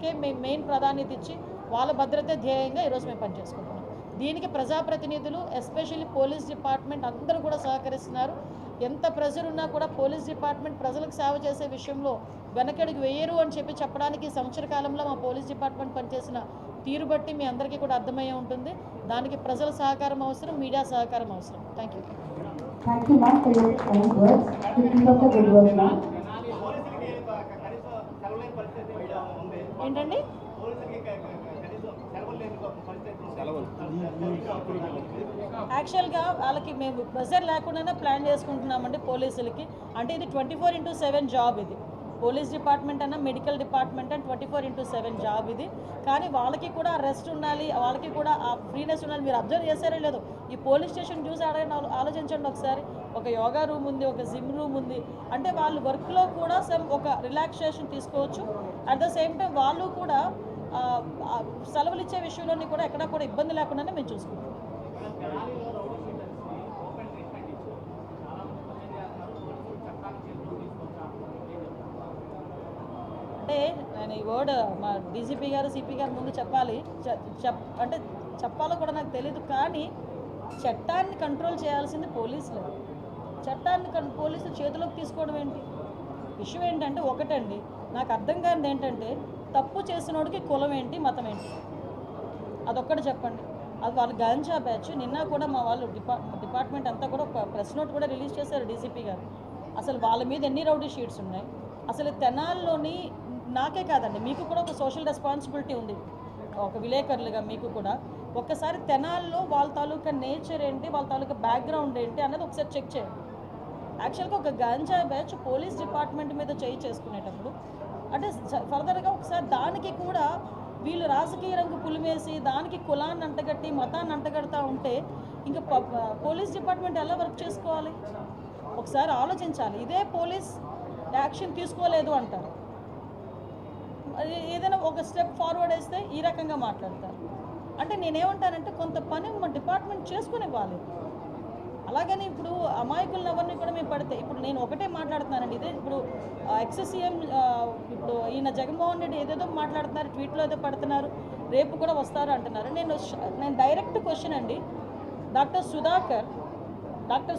భద్రతకే మేము మెయిన్ ప్రాధాన్యత ఇచ్చి వాళ్ళ భద్రతే ధ్యేయంగా ఈరోజు మేము పనిచేసుకుంటున్నాం. దీనికి ప్రజాప్రతినిధులు ఎస్పెషల్లీ పోలీస్ డిపార్ట్మెంట్ అందరూ కూడా సహకరిస్తున్నారు. ఎంత ప్రెజర్ ఉన్నా కూడా పోలీస్ డిపార్ట్మెంట్ ప్రజలకు సేవ చేసే విషయంలో వెనకడుగు వేయరు అని చెప్పడానికి సంవత్సర కాలంలో మా పోలీస్ డిపార్ట్మెంట్ పనిచేసిన తీరు బట్టి మీ అందరికీ కూడా అర్థమయ్యే ఉంటుంది. దానికి ప్రజల సహకారం అవసరం, మీడియా సహకారం అవసరం. Thank you. ఏంటండి యాక్చువల్గా వాళ్ళకి మేము ప్రెజర్ లేకుండానే ప్లాన్ చేసుకుంటున్నామండి పోలీసులకి. అంటే ఇది 24/7 జాబ్. ఇది పోలీస్ డిపార్ట్మెంట్ అన్న మెడికల్ డిపార్ట్మెంట్ అని 24/7 జాబ్ ఇది. కానీ వాళ్ళకి కూడా రెస్ట్ ఉండాలి, వాళ్ళకి కూడా ఆ ఫ్రీనెస్ ఉండాలి. మీరు అబ్జర్వ్ చేశారో లేదో, ఈ పోలీస్ స్టేషన్ చూసి ఆలోచించండి ఒకసారి. ఒక యోగా రూమ్ ఉంది, ఒక జిమ్ రూమ్ ఉంది. అంటే వాళ్ళు వర్క్లో కూడా ఒక రిలాక్సేషన్ తీసుకోవచ్చు. అట్ ద సేమ్ టైం వాళ్ళు కూడా సెలవులు ఇచ్చే విషయంలోని కూడా ఎక్కడా కూడా ఇబ్బంది లేకుండానే మేము చూసుకుంటాం. అంటే నేను ఈ వర్డ్ మా డీజీపీ గారు సిపి గారు ముందు చెప్పాలి, అంటే చెప్పాలో కూడా నాకు తెలీదు. కానీ చట్టాన్ని కంట్రోల్ చేయాల్సింది పోలీసులు. చట్టాన్ని పోలీసులు చేతిలోకి తీసుకోవడం ఏంటి? విషయం ఏంటంటే ఒకటండి, నాకు అర్థం కానిది ఏంటంటే తప్పు చేసినోడికి కులం ఏంటి, మతం ఏంటి, అదొక్కటి చెప్పండి. అది వాళ్ళు గాంజా బ్యాచ్. నిన్న కూడా మా వాళ్ళు డిపార్ట్మెంట్ అంతా కూడా ఒక ప్రెస్ నోట్ కూడా రిలీజ్ చేశారు డీజీపీ గారు. అసలు వాళ్ళ మీద ఎన్ని రౌడీ షీట్స్ ఉన్నాయి. అసలు తెనాల్లోని నాకే కాదండి, మీకు కూడా ఒక సోషల్ రెస్పాన్సిబిలిటీ ఉంది ఒక విలేకరులుగా. మీకు కూడా ఒక్కసారి తెనాల్లో వాళ్ళ తాలూకా నేచర్ ఏంటి, వాళ్ళ తాలూకా బ్యాక్గ్రౌండ్ ఏంటి అన్నది ఒకసారి చెక్ చేయండి. యాక్చువల్గా ఒక గాంజా బ్యాచ్ పోలీస్ డిపార్ట్మెంట్ మీద చేసుకునేటప్పుడు అంటే ఫర్దర్గా ఒకసారి దానికి కూడా వీళ్ళు రాజకీయ రంగు పులిమేసి దానికి కులాన్ని అంటగట్టి మతాన్ని అంటగడతా ఉంటే ఇంకా పోలీస్ డిపార్ట్మెంట్ ఎలా వర్క్ చేసుకోవాలి? ఒకసారి ఆలోచించాలి. ఇదే పోలీస్ యాక్షన్ తీసుకోలేదు అంటారు, ఏదైనా ఒక స్టెప్ ఫార్వర్డ్ వేస్తే ఈ రకంగా మాట్లాడతారు. అంటే నేనేమంటానంటే కొంత పని మా డిపార్ట్మెంట్ చేసుకునివ్వాలి. అలాగని ఇప్పుడు అమాయకులను ఎవరిని కూడా మేము పడితే, ఇప్పుడు నేను ఒకటే మాట్లాడుతున్నానండి. ఇదే ఇప్పుడు ఎక్స్సీఎం ఇప్పుడు ఈయన జగన్మోహన్ రెడ్డి ఏదేదో మాట్లాడుతున్నారు, ట్వీట్లో ఏదో పడుతున్నారు, రేపు కూడా వస్తారు అంటున్నారు. నేను డైరెక్ట్ క్వశ్చన్ అండి, డాక్టర్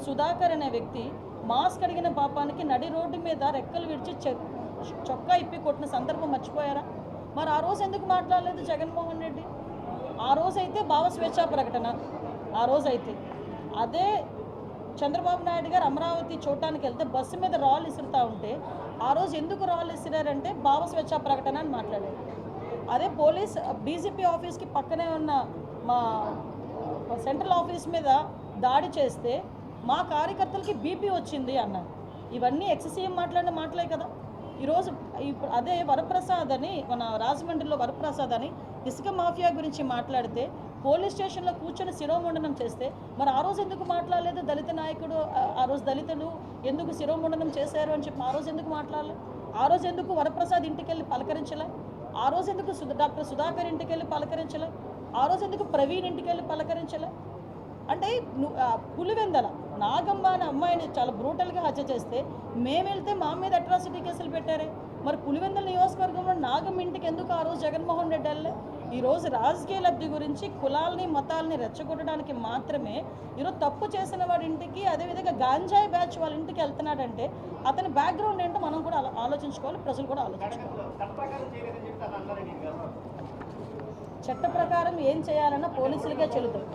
సుధాకర్ అనే వ్యక్తి మాస్క్ అడిగిన పాపానికి నడి రోడ్డు మీద రెక్కలు విడిచి చొక్కా ఇప్పి కొట్టిన సందర్భం మర్చిపోయారా? మరి ఆ రోజు ఎందుకు మాట్లాడలేదు జగన్మోహన్ రెడ్డి? ఆ రోజైతే భావ స్వేచ్ఛా ప్రకటన, ఆ రోజైతే అదే చంద్రబాబు నాయుడు గారు అమరావతి చూడటానికి వెళ్తే బస్సు మీద రాళ్ళు ఇసురుతూ ఉంటే ఆ రోజు ఎందుకు రాళ్ళు ఇసిరారంటే భావ స్వేచ్ఛా ప్రకటన అని మాట్లాడారు. అదే పోలీస్ డీజీపీ ఆఫీస్కి పక్కనే ఉన్న మా సెంట్రల్ ఆఫీస్ మీద దాడి చేస్తే మా కార్యకర్తలకి బీపీ వచ్చింది అన్నారు. ఇవన్నీ ఎక్స్సీఎం మాట్లాడిన మాటలే కదా. ఈరోజు ఇప్పుడు అదే వరప్రసాద్ అని, మన రాజమండ్రిలో వరప్రసాద్ అని ఇసుక మాఫియా గురించి మాట్లాడితే పోలీస్ స్టేషన్లో కూర్చొని శిరోముండనం చేస్తే మరి ఆ రోజు ఎందుకు మాట్లాడలేదు? దళిత నాయకుడు, ఆ రోజు దళితులు ఎందుకు శిరోముండనం చేశారు అని చెప్పి ఆ రోజు ఎందుకు మాట్లాడలేదు? ఆ రోజు ఎందుకు వరప్రసాద్ ఇంటికి వెళ్ళి పలకరించలే? ఆ రోజు ఎందుకు డాక్టర్ సుధాకర్ ఇంటికి వెళ్ళి పలకరించలే? ఆ రోజు ఎందుకు ప్రవీణ్ ఇంటికి వెళ్ళి పలకరించలే? అంటే పులివెందల నాగమ్మ అనే అమ్మాయిని చాలా బ్రూటల్గా హత్య చేస్తే మేము వెళ్తే మా మీద అట్రాసిటీ కేసులు పెట్టారే. మరి పులివెందల నియోజకవర్గంలో నాగమ్మ ఇంటికి ఎందుకు ఆ రోజు జగన్మోహన్ రెడ్డి వెళ్ళే? ఈరోజు రాజకీయ లబ్ధి గురించి కులాలని మతాలని రెచ్చగొట్టడానికి మాత్రమే ఈరోజు తప్పు చేసిన వాడి ఇంటికి, అదేవిధంగా గాంజాయి బ్యాచ్ వాళ్ళ ఇంటికి వెళ్తున్నాడంటే అతని బ్యాక్గ్రౌండ్ ఏంటో మనం కూడా ఆలోచించుకోవాలి, ప్రజలు కూడా ఆలోచించుకోవాలి. చట్ట ప్రకారం ఏం చేయాలన్నా పోలీసులకే చెల్లుతుంది.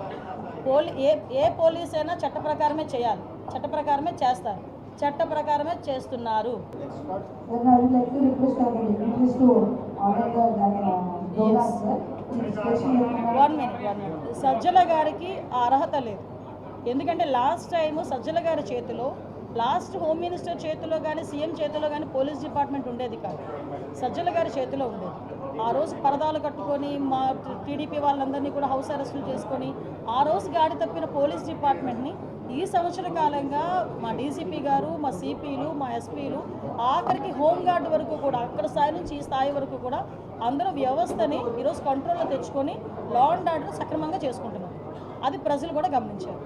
ఏ పోలీస్ అయినా చట్ట ప్రకారమే చేయాలి, చట్ట ప్రకారమే చేస్తారు, చట్ట ప్రకారమే చేస్తున్నారు. వన్ మినిట్ సజ్జల గారికి ఆ అర్హత లేదు. ఎందుకంటే లాస్ట్ టైం సజ్జల గారి చేతిలో, లాస్ట్ హోమ్ మినిస్టర్ చేతిలో కానీ సీఎం చేతిలో కానీ పోలీస్ డిపార్ట్మెంట్ ఉండేది కాదు, సజ్జల గారి చేతిలో ఉండేది. ఆ రోజు పరదాలు కట్టుకొని మా టీడీపీ వాళ్ళందరినీ కూడా హౌస్ అరెస్టులు చేసుకొని ఆ రోజు గాడి తప్పిన పోలీస్ డిపార్ట్మెంట్ని ఈ సంవత్సర కాలంగా మా డీసీపీ గారు, మా సిపిలు, మా ఎస్పీలు, ఆఖరికి హోంగార్డ్ వరకు కూడా అక్కడ స్థాయి నుంచి ఈ స్థాయి వరకు కూడా అందరూ వ్యవస్థని ఈరోజు కంట్రోల్లో తెచ్చుకొని లా అండ్ ఆర్డర్ సక్రమంగా చేసుకుంటున్నారు. అది ప్రజలు కూడా గమనించారు.